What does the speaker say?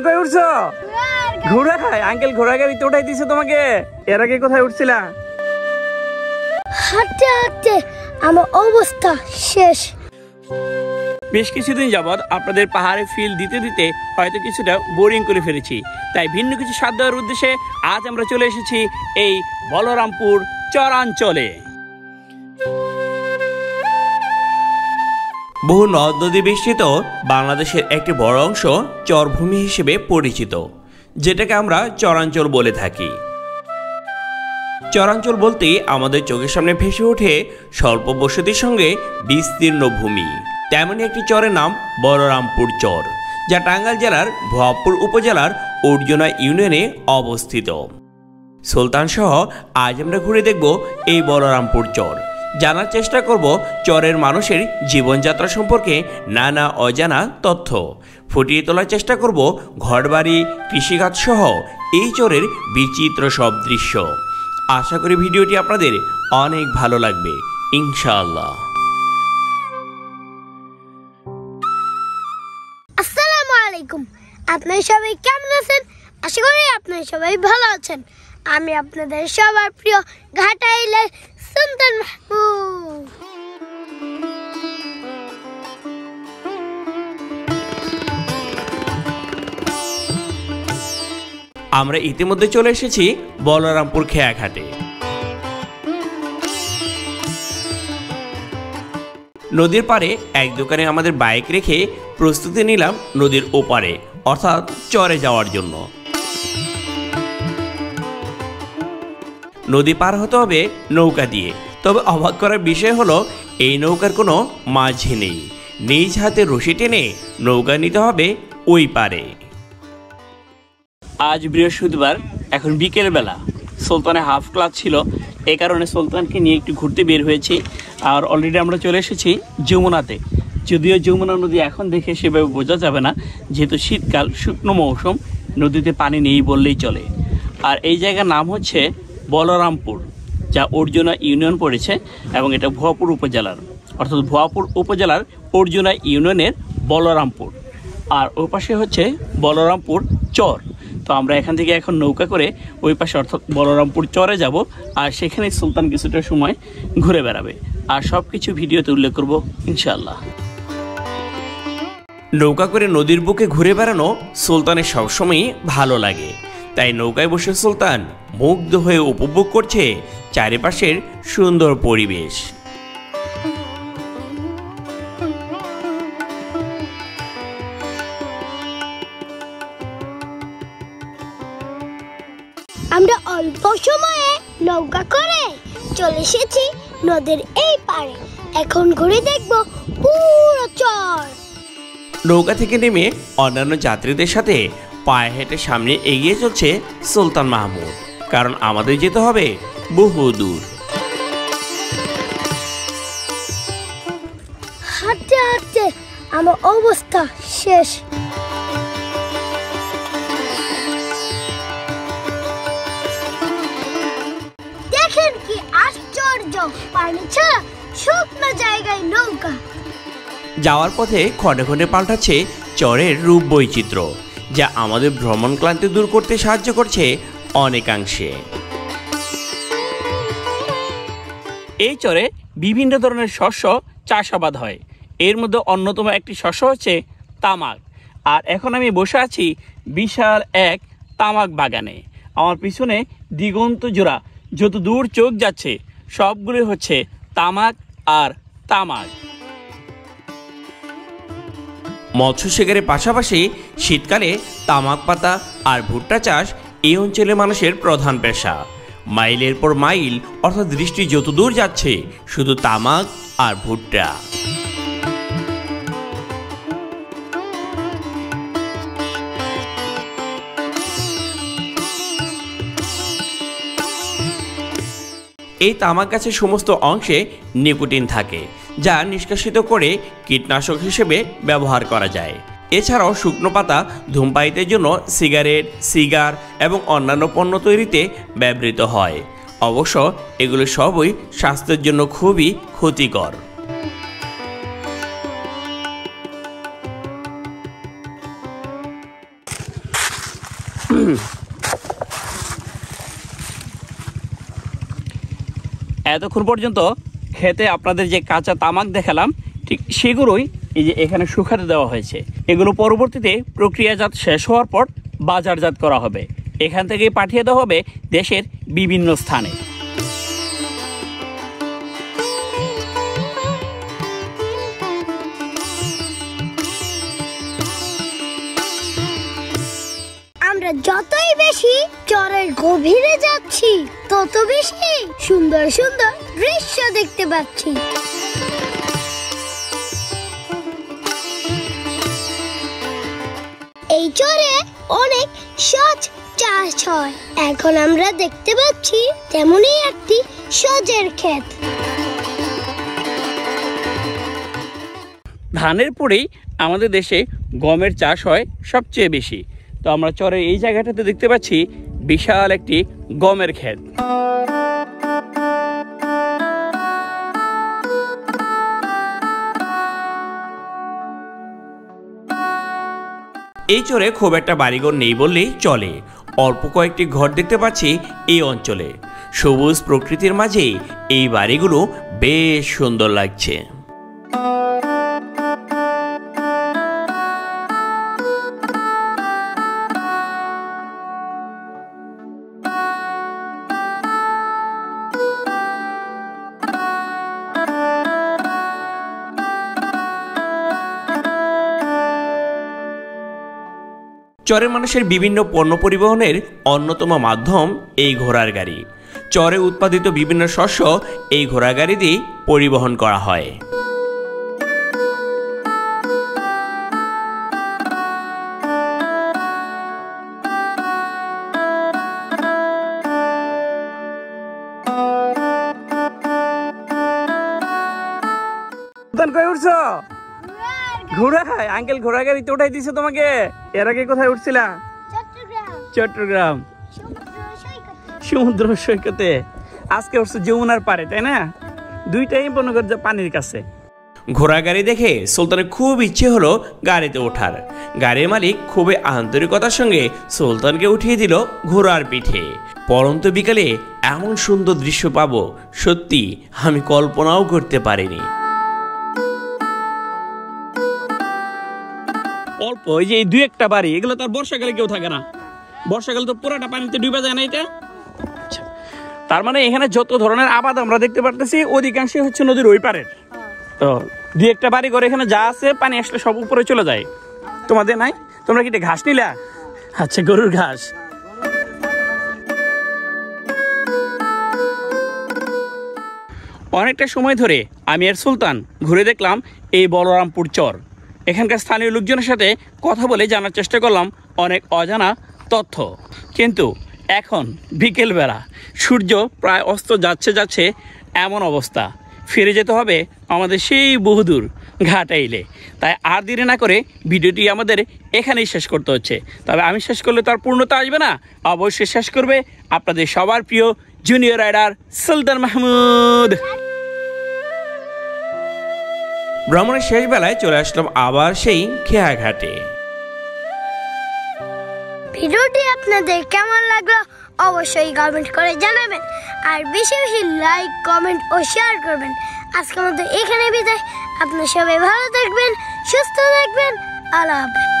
কই উঠছো? ঘোড়া খায় আঙ্কেল, ঘোড়া গাড়িতে উঠাই দিছে তোমাকে। এর আগে কোথায় উঠছিলা? হাঁটতে হাঁটতে আমার অবস্থা শেষ। বেশ কিছুদিন যাবৎ আপনাদের পাহাড়ে ফিল দিতে দিতে হয়তো কিছুটা বোরিং করে ফেলেছি, তাই ভিন্ন কিছু স্বাদ দেওয়ার উদ্দেশ্যে আজ আমরা চলে এসেছি এই বলরামপুর চরাঞ্চলে। বহু নদ নদী বেষ্টিত বাংলাদেশের একটি বড় অংশ চরভূমি হিসেবে পরিচিত, যেটাকে আমরা চরাঞ্চল বলে থাকি। চরাঞ্চল বলতে আমাদের চোখের সামনে ভেসে ওঠে স্বল্প বসতির সঙ্গে বিস্তীর্ণ ভূমি। তেমনই একটি চরের নাম বলরামপুর চর, যা টাঙ্গাইল জেলার ভুয়াপুর উপজেলার অর্জুনা ইউনিয়নে অবস্থিত। সুলতান সহ আজ আমরা ঘুরে দেখব এই বলরামপুর চর। জানার চেষ্টা করব চরের মানুষের জীবনযাত্রা সম্পর্কে নানা অজানা তথ্য। ফুটিয়ে তোলার চেষ্টা করব ঘরবাড়ি, কৃষিকাজ সহ এই চরের বিচিত্র সব দৃশ্য। আশা করি ভিডিওটি আপনাদের অনেক ভালো লাগবে ইনশাআল্লাহ। আসসালামু আলাইকুম, আপনারা সবাই কেমন আছেন? আশা করি আপনারা সবাই ভালো আছেন। আমি আপনাদের সবার প্রিয় ঘাটাইলের সুলতান মাহমুদ। আমরা ইতিমধ্যে চলে এসেছি বলরামপুর খেয়াঘাটে। নদীর পাড়ে এক দোকানে আমাদের বাইক রেখে প্রস্তুতি নিলাম নদীর ওপারে অর্থাৎ চরে যাওয়ার জন্য। নদী পার হতে হবে নৌকা দিয়ে, তবে অবাক করার বিষয় হলো এই নৌকার কোনো মাঝি নেই। নিজ হাতে রশি টেনে নৌকা নিতে হবে ওই পারে। আজ বৃহস্পতিবার, এখন বিকেল বেলা। সুলতানের হাফ ক্লাস ছিল, এই কারণে সুলতানকে নিয়ে একটু ঘুরতে বের হয়েছি। আর অলরেডি আমরা চলে এসেছি যমুনাতে। যদিও যমুনা নদী এখন দেখে সেভাবে বোঝা যাবে না, যেহেতু শীতকাল, শুকনো মৌসুম, নদীতে পানি নেই বললেই চলে। আর এই জায়গার নাম হচ্ছে বলরামপুর, যা অর্জুনা ইউনিয়ন পড়েছে এবং এটা ভুয়াপুর উপজেলার, অর্থাৎ ভুয়াপুর উপজেলার অর্জুনা ইউনিয়নের বলরামপুর। আর ওই পাশে হচ্ছে বলরামপুর চর। তো আমরা এখান থেকে এখন নৌকা করে ওই পাশে অর্থাৎ বলরামপুর চরে যাব, আর সেখানে সুলতান কিছুটা সময় ঘুরে বেড়াবে, আর সব কিছু ভিডিওতে উল্লেখ করব ইনশাআল্লাহ। নৌকা করে নদীর বুকে ঘুরে বেড়ানো সুলতানের সবসময়ই ভালো লাগে, তাই নৌকায় বসে সুলতান মুগ্ধ হয়ে উপভোগ করছে চারিপাশের সুন্দর পরিবেশ। আমরা অল্প সময়ে নৌকা করে চলে এসেছি নদীর এই পারে। এখন ঘুরে দেখব পুরো চর। নৌকা থেকে নেমে অন্যান্য যাত্রীদের সাথে পায়ে হেঁটে সামনে এগিয়ে চলছে সুলতান মাহমুদ, কারণ আমাদের যেতে হবে বহু দূর। হাঁটতে হাঁটতে আমার অবস্থা শেষ। দেখেন কি আশ্চর্য, পানি ছাড়া শুকনো জায়গায় নৌকা। যাওয়ার পথে খণ্ডে খণ্ডে পাল্টাচ্ছে চরের রূপ বৈচিত্র্য, যা আমাদের ভ্রমণ ক্লান্তি দূর করতে সাহায্য করছে অনেকাংশে। এই চরে বিভিন্ন ধরনের শস্য চাষাবাদ হয়। এর মধ্যে অন্যতম একটি শস্য হচ্ছে তামাক। আর এখন আমি বসে আছি বিশাল এক তামাক বাগানে। আমার পিছনে দিগন্ত জোড়া যত দূর চোখ যাচ্ছে সবগুলি হচ্ছে তামাক আর তামাক। মৎস্য শিকারের পাশাপাশি শীতকালে তামাক পাতা আর ভুট্টা চাষ এই অঞ্চলের মানুষের প্রধান পেশা। মাইলের পর মাইল অর্থাৎ দৃষ্টি যত দূর যাচ্ছে শুধু তামাক আর ভুট্টা। এই তামাক গাছের সমস্ত অংশে নিকোটিন থাকে, যা নিষ্কাশিত করে কীটনাশক হিসেবে ব্যবহার করা যায়। এছাড়াও শুকনো পাতা ধূমপায়ীদের জন্য সিগারেট, সিগার এবং অন্যান্য পণ্য তৈরিতে ব্যবহৃত হয়। অবশ্য এগুলো সবই স্বাস্থ্যের জন্য খুবই ক্ষতিকর। এতক্ষণ পর্যন্ত খেতে আপনাদের যে কাঁচা তামাক দেখালাম, ঠিক সেগুলোই এই যে এখানে শুকাতে দেওয়া হয়েছে। এগুলো পরবর্তীতে প্রক্রিয়াজাত শেষ হওয়ার পর বাজারজাত করা হবে। এখান থেকেই পাঠিয়ে দেওয়া হবে দেশের বিভিন্ন স্থানে। আমরা যতই বেশি চরের গভীরে যাচ্ছি, তত বেশি সুন্দর সুন্দর দৃশ্য দেখতে পাচ্ছি। এই চরে অনেক সজ চাষ হয়। এখন আমরা দেখতে পাচ্ছি তেমনই একটি সজের ক্ষেত। ধানের পরেই আমাদের দেশে গমের চাষ হয় সবচেয়ে বেশি। তো আমরা চরের এই জায়গাটাতে দেখতে পাচ্ছি বিশাল একটি গমের ক্ষেত। এই চরে খুব একটা বাড়িঘর নেই বললেই চলে। অল্প কয়েকটি ঘর দেখতে পাচ্ছি এই অঞ্চলে। সবুজ প্রকৃতির মাঝে এই বাড়িগুলো বেশ সুন্দর লাগছে। চরের মানুষের বিভিন্ন পণ্য পরিবহনের অন্যতম মাধ্যম এই ঘোড়ার গাড়ি। চরে উৎপাদিত বিভিন্ন শস্য এই ঘোড়া গাড়ি দিয়ে পরিবহন করা হয়। ঘোড়া আঙ্কেল ঘোড়া গাড়িতে উঠাই দিছে তোমাকে। এর আগে কোথায় উঠছিলা? চট্টগ্রাম সমুদ্র সৈকতে। আজকে উঠছে যমুনার পারে, তাই না? দুইটাই মনে কর পানির কাছে। ঘোড়া গাড়ি দেখে সুলতানের খুব ইচ্ছে হলো গাড়িতে ওঠার। গাড়ির মালিক খুবই আন্তরিকতার সঙ্গে সুলতানকে উঠিয়ে দিল ঘোড়ার পিঠে। পরন্ত বিকালে এমন সুন্দর দৃশ্য পাবো সত্যি আমি কল্পনাও করতে পারিনি। অল্প ওই যে দুই একটা বাড়ি, এগুলো তো আর বর্ষাকালে কেউ থাকে না। বর্ষাকালে তো পুরাটা পানিতে ডুবে যায় না এটা। তার মানে এখানে যত ধরনের আবাদ আমরা দেখতে পারতেছি অধিকাংশই হচ্ছে নদীর ওই পারের। তো দুই একটা বাড়ি ঘর এখানে যা আছে পানি আসলে সব উপরে চলে যায়। তোমাদের নাই? তোমরা কি ঘাস নিলা? আচ্ছা, গরুর ঘাস। অনেকটা সময় ধরে আমি আর সুলতান ঘুরে দেখলাম এই বলরামপুর চর। এখানকার স্থানীয় লোকজনের সাথে কথা বলে জানার চেষ্টা করলাম অনেক অজানা তথ্য। কিন্তু এখন বিকেলবেলা সূর্য প্রায় অস্ত যাচ্ছে এমন অবস্থা। ফিরে যেতে হবে আমাদের সেই বহুদূর ঘাটাইলে। তাই আর দেরি না করে ভিডিওটি আমাদের এখানেই শেষ করতে হচ্ছে। তবে আমি শেষ করলে তার পূর্ণতা আসবে না, অবশ্যই শেষ করবে আপনাদের সবার প্রিয় জুনিয়র রাইডার সুলতান মাহমুদ। ভ্রমণের শেষ বেলায় চলে আসলাম আবার সেই খেয়া ঘাটে। ভিডিওটি আপনাদের কেমন লাগলো অবশ্যই কমেন্ট করে জানাবেন, আর বেশি বেশি লাইক, কমেন্ট ও শেয়ার করবেন। আজকের মতো এখানে বিদায়। আপনারা সবাই ভালো থাকবেন, সুস্থ থাকবেন। আল্লাহ হাফেজ।